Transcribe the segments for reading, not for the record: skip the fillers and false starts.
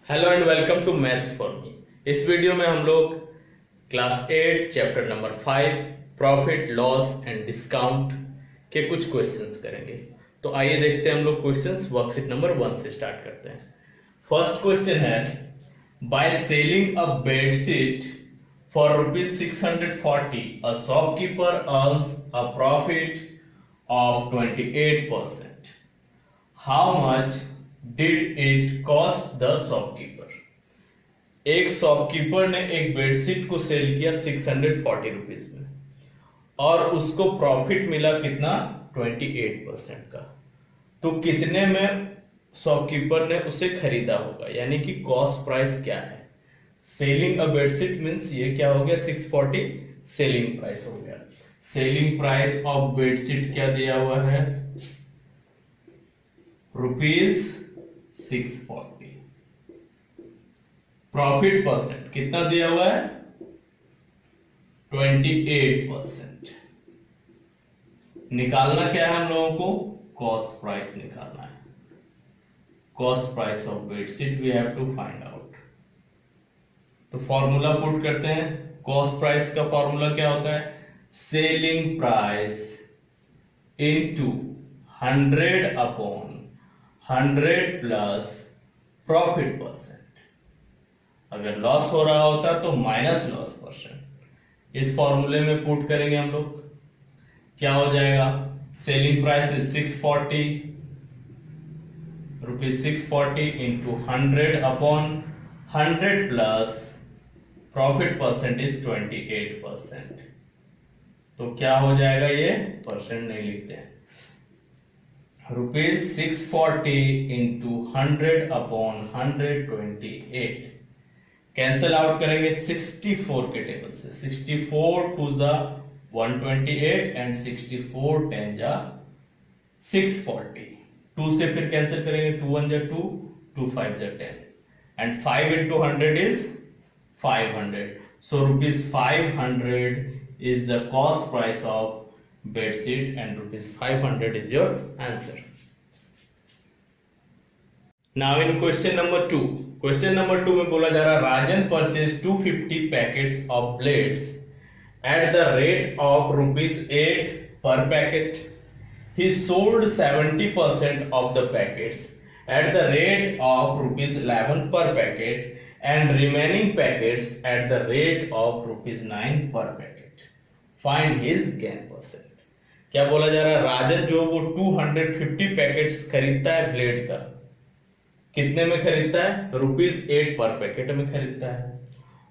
Hello and welcome to maths for me. इस video में हम लोग class 8 chapter number 5 profit loss and discount के कुछ क्वेश्चंस करेंगे। तो आइए देखते हैं हम लोग क्वेश्चंस। वर्कशीट नंबर 1 से स्टार्ट करते हैं। फर्स्ट क्वेश्चन है, by selling a bedsheet for ₹640 a shopkeeper earns a profit of 28%। How much did it cost the shopkeeper. एक शॉपकीपर ने एक बेडशीट को सेल किया 640 रुपीज में और उसको प्रॉफिट मिला कितना, 28% का। तो कितने में शॉपकीपर ने उसे खरीदा होगा, यानी कि कॉस्ट प्राइस क्या है। सेलिंग अ बेडशीट मींस ये क्या हो गया, 640 सेलिंग प्राइस हो गया। सेलिंग प्राइस ऑफ बेडशीट क्या दिया हुआ है, ₹640। प्रॉफिट परसेंट कितना दिया हुआ है, 28%। निकालना क्या है हम लोगों को, कॉस्ट प्राइस निकालना है। Cost price of bedsheet we have to find out. तो फॉर्मूला पुट करते हैं। कॉस्ट प्राइस का फॉर्मूला क्या होता है, selling price into 100 upon 100 plus profit percent. अगर लॉस हो रहा होता तो माइनस लॉस परसेंट। इस फॉर्मूले में पुट करेंगे हम लोग, क्या हो जाएगा, selling price is 640 rupees 640 into 100 upon 100 plus profit percent is 28%। तो क्या हो जाएगा, ये परसेंट नहीं लिखते हैं, ₹640 इंटू 100 अपॉन 128। कैंसल आउट करेंगे 64 के टेबल से। 64 टू जा 128 एंड 64 10 जा 640। 2 से फिर कैंसिल करेंगे, 2 1 जा 2, 2 5 जा 10 and 5 into 100 is 500। So ₹500 is the cost price of bedsheet and ₹500 is your answer. Now in question number 2. Question number 2 में बोला जा रहा है, राजन purchased 250 packets of blades at the rate of ₹8 per packet. He sold 70% of the packets at the rate of ₹11 per packet and remaining packets at the rate of ₹9 per packet. Find his gain percent. क्या बोला जा रहा है, राजन जो वो 250 packets खरीदता है blade का, कितने में खरीदता है, ₹8 पर पैकेट में खरीदता है,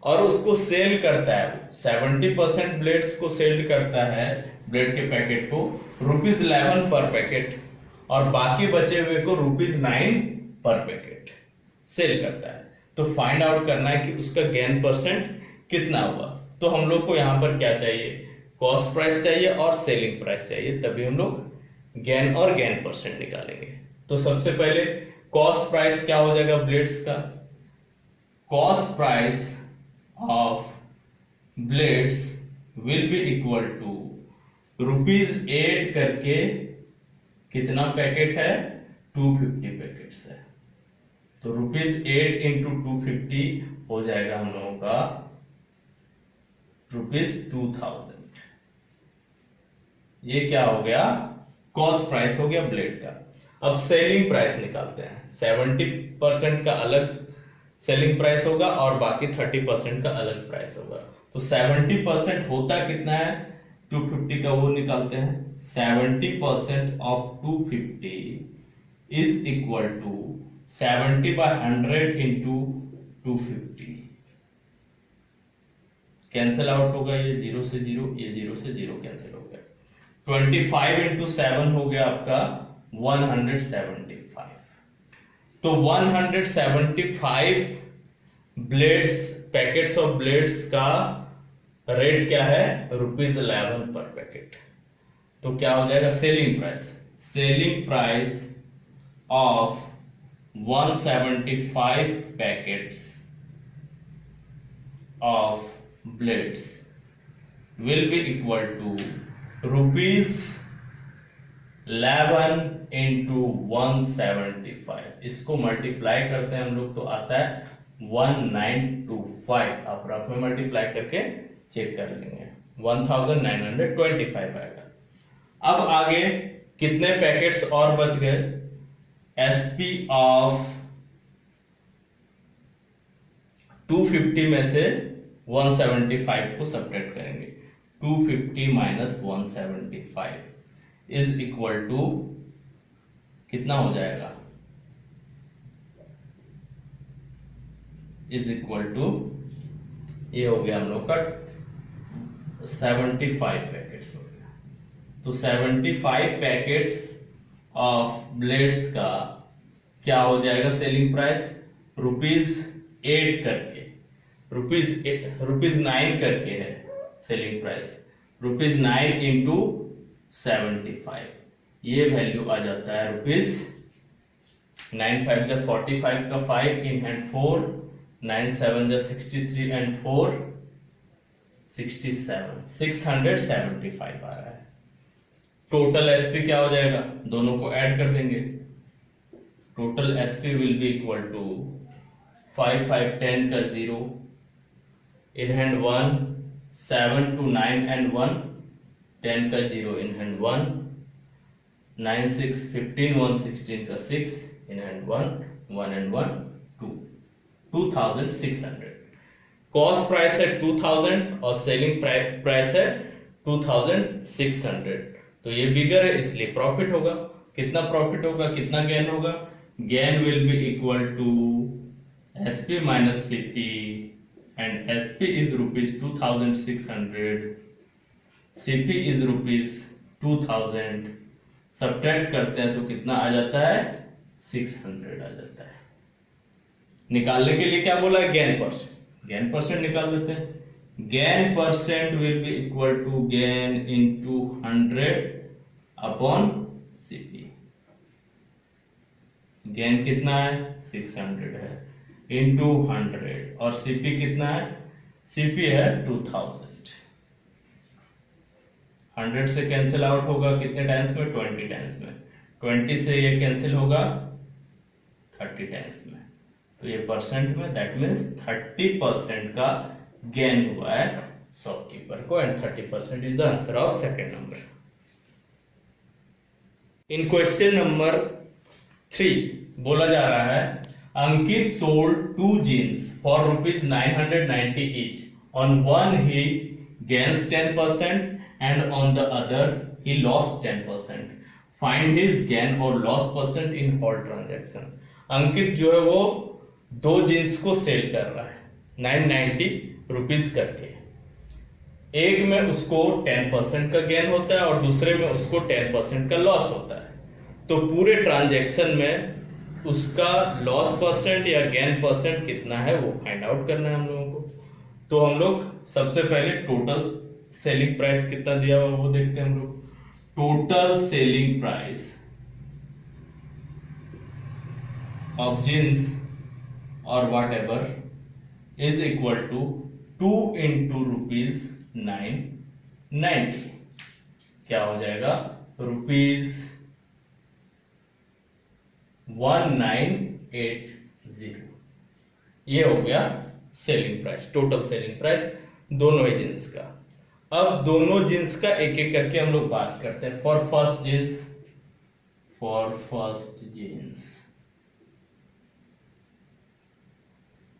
और उसको सेल करता है, 70% ब्लेड्स को सेल करता है, ब्लेड के पैकेट को ₹11 पर पैकेट, और बाकी बचे हुए को ₹9 पर पैकेट सेल करता है। तो फाइंड आउट करना है कि उसका गेन परसेंट कितना हुआ। तो हम लोग को यहां पर क्या चाहिए, कॉस्ट प्राइस चाहिए और सेलिंग प्राइस चाहिए, तभी हम लोग गेन और गेन परसेंट निकालेंगे। तो सबसे पहले कॉस्ट प्राइस क्या हो जाएगा ब्लेड्स का, cost price of blades will be equal to ₹8 करके कितना पैकेट है, 250 पैकेट्स है, तो ₹8 इंटू 250 हो जाएगा हम लोगों का ₹2000। ये क्या हो गया, कॉस्ट प्राइस हो गया ब्लेड का। अब सेलिंग प्राइस निकालते हैं। 70% का अलग सेलिंग प्राइस होगा और बाकी 30% का अलग प्राइस होगा। तो 70% होता कितना है, 250 का, वो निकालते हैं। 70% of 250 is equal to 70/100 into 250। Cancel out होगा, ये 0 से 0, ये 0 से 0 कैंसिल हो गया। 25 इंटू 7 हो गया आपका 175। तो 175 ब्लेड्स, पैकेट्स ऑफ ब्लेड्स का रेट क्या है, ₹11 पर पैकेट। तो क्या हो जाएगा, selling price, selling price of 175 packets of blades will be equal to rupees 11 into 175, इसको मल्टीप्लाई करते हैं हम लोग तो आता है 1925। आप रफ में मल्टीप्लाई करके चेक कर लेंगे, 1925 आएगा। अब आगे कितने पैकेट्स और बच गए? एसपी ऑफ 250 में से 175 को सब्ट्रैक्ट करेंगे। 250 माइनस 175 इज इक्वल टू कितना हो जाएगा? इज इक्वल टू, ये हो गया हम लोग का 75 पैकेट्स हो गया। तो 75 पैकेट्स ऑफ ब्लेड्स का क्या हो जाएगा सेलिंग प्राइस? ₹8 करके, ₹9 करके है सेलिंग प्राइस। ₹9 इंटू 75, ये वैल्यू आ जाता है ₹9 5 45 का 5 इन हैंड 4, 9 7 63 एंड 4 67, 675 आ रहा है। टोटल एसपी क्या हो जाएगा? दोनों को ऐड कर देंगे। Total SP will be equal to 5 5 10 का 0, इन हैंड 1, 7 to 9 and 1, 10 का 0 इन हैंड 1, 9 6 15 1 16 का 6 in hand 1, 1 and 1 2, 2600। Cost price है 2000 और सेलिंग प्राइस है 2600। तो ये बिगर है इसलिए प्रॉफिट होगा। कितना प्रॉफिट होगा, कितना गेन होगा? Gain will be equal to SP minus CP, and SP is ₹2600, CP is ₹2000। Subtract करते हैं तो कितना आ जाता है? 600 आ जाता है। निकालने के लिए क्या बोला है? Gain percent. गेन परसेंट निकाल देते हैं। Gain percent will be equal to gain into 100 upon CP. Gain कितना है? 600 है, इंटू 100, और सीपी कितना है? सीपी है 2000। 100 से कैंसिल आउट होगा कितने टाइम्स में? 20 टाइम्स में। 20 से ये कैंसिल होगा 30 टाइम्स में। तो ये परसेंट में, दैट मीन्स 30% का गेन हुआ है शॉपकीपर को, and 30% is the answer of second number. In question number 3 बोला जा रहा है अंकित sold 2 jeans for ₹990 each. On one he gains 10% and on the other he lost 10%. Find his gain or loss percent in all transaction. अंकित जो है वो 2 jeans को cell कर रहा है 990 रुपीज करके। एक में उसको 10% का गेन होता है और दूसरे में उसको 10% का लॉस होता है। तो पूरे ट्रांजैक्शन में उसका लॉस परसेंट या गेन परसेंट कितना है वो फाइंड आउट करना है हम लोगों को। तो हम लोग सबसे पहले टोटल सेलिंग प्राइस कितना दिया हुआ वो देखते हैं हम लोग। Total selling price of jeans और whatever is equal to 2 into ₹990। क्या हो जाएगा? ₹1980। ये हो गया selling price, total selling price दोनों ही जींस का। अब दोनों जींस का एक एक करके हम लोग बात करते हैं। For first jeans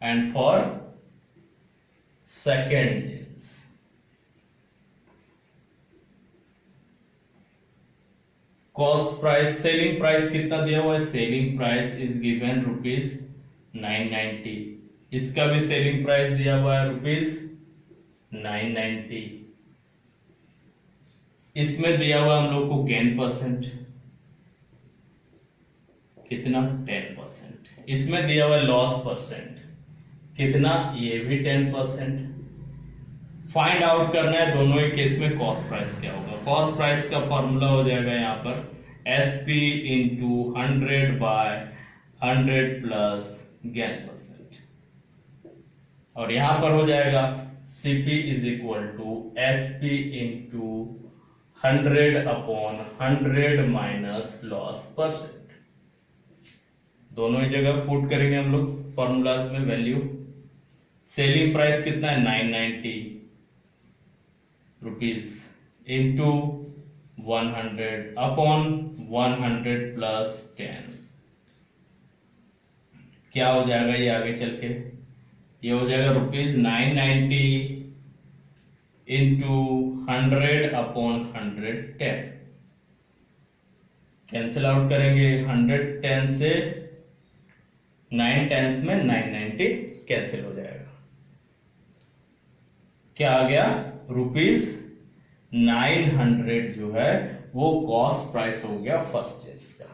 and for second jeans. Cost price, selling price कितना दिया हुआ है? Selling price is given ₹990। इसका भी सेलिंग प्राइस दिया हुआ है ₹990। इसमें दिया हुआ हम लोग को गेन परसेंट कितना? 10%। इसमें दिया हुआ लॉस परसेंट कितना? ये भी 10%। फाइंड आउट करना है दोनों ही केस में कॉस्ट प्राइस क्या होगा। कॉस्ट प्राइस का फॉर्मूला हो जाएगा यहाँ पर SP into 100/100 plus gain percent, और यहां पर हो जाएगा CP is equal to SP into 100 upon 100 minus loss percent. दोनों ही जगह पुट करेंगे हम लोग फॉर्मूलाज में वैल्यू। सेलिंग प्राइस कितना है 990 रुपीज इंटू 100 अपॉन 100 प्लस 10, क्या हो जाएगा ये आगे चल के, ये हो जाएगा rupees 990 into 100 upon 110। Cancel out करेंगे 110 से 9 टेंस में 990 कैंसिल हो जाएगा। क्या आ गया रुपीज 900 जो है वो कॉस्ट प्राइस हो गया फर्स्ट जींस का।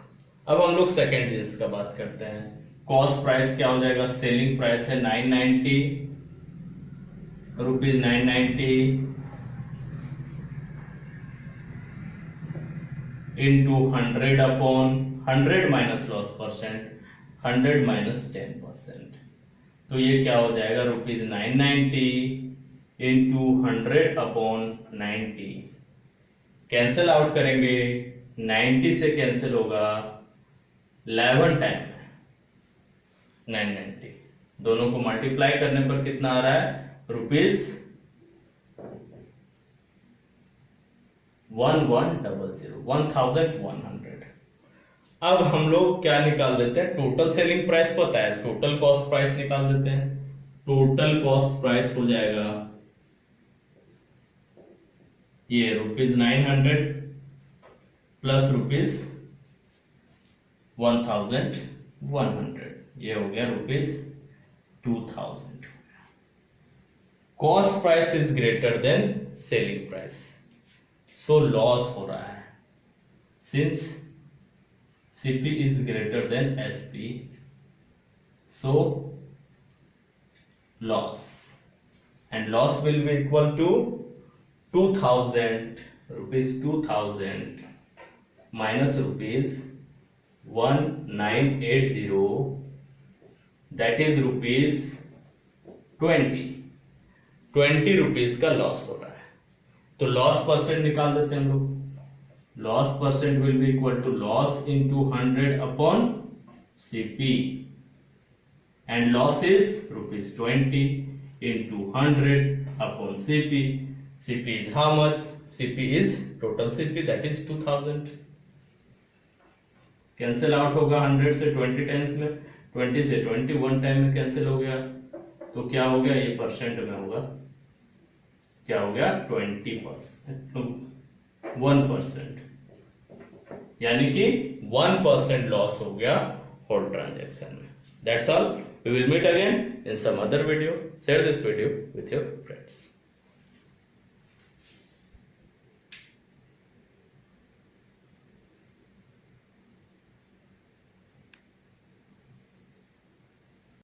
अब हम लोग सेकेंड जींस का बात करते हैं। कॉस्ट प्राइस क्या हो जाएगा, सेलिंग प्राइस है 990 rupees 990 into 100 upon 100 minus loss percent 100 minus 10%, तो ये क्या हो जाएगा rupees 990 into 100 upon 90। Cancel out करेंगे 90 से कैंसिल होगा 11 टाइम 990, दोनों को मल्टीप्लाई करने पर कितना आ रहा है रुपीज 1100। अब हम लोग क्या निकाल देते हैं, टोटल सेलिंग प्राइस पता है, टोटल कॉस्ट प्राइस निकाल देते हैं। टोटल कॉस्ट प्राइस हो जाएगा ये रुपीज 900 प्लस रुपीज 1100, ये हो गया rupees 2000। Cost price is greater than selling price, so loss हो रहा है। Since CP is greater than SP, so loss, and loss will be equal to 2000 rupees 2000 minus rupees 1980, that is rupees 20 rupees का loss हो रहा है। तो loss percent निकाल देते हैं हम लोग। Loss percent will be equal to loss into 100 upon CP, and loss is rupees 20 into 100 upon CP. CP is how much? CP is total CP, that is 2000. Cancel out होगा 100 से 20 times में, 20 से 21 time में cancel हो गया, तो क्या हो गया ये परसेंट में होगा, क्या हो गया 20%, 1%, यानी कि 1% लॉस हो गया होल ट्रांजैक्शन में। That's all. We will meet again in some other video. Share this video with your friends.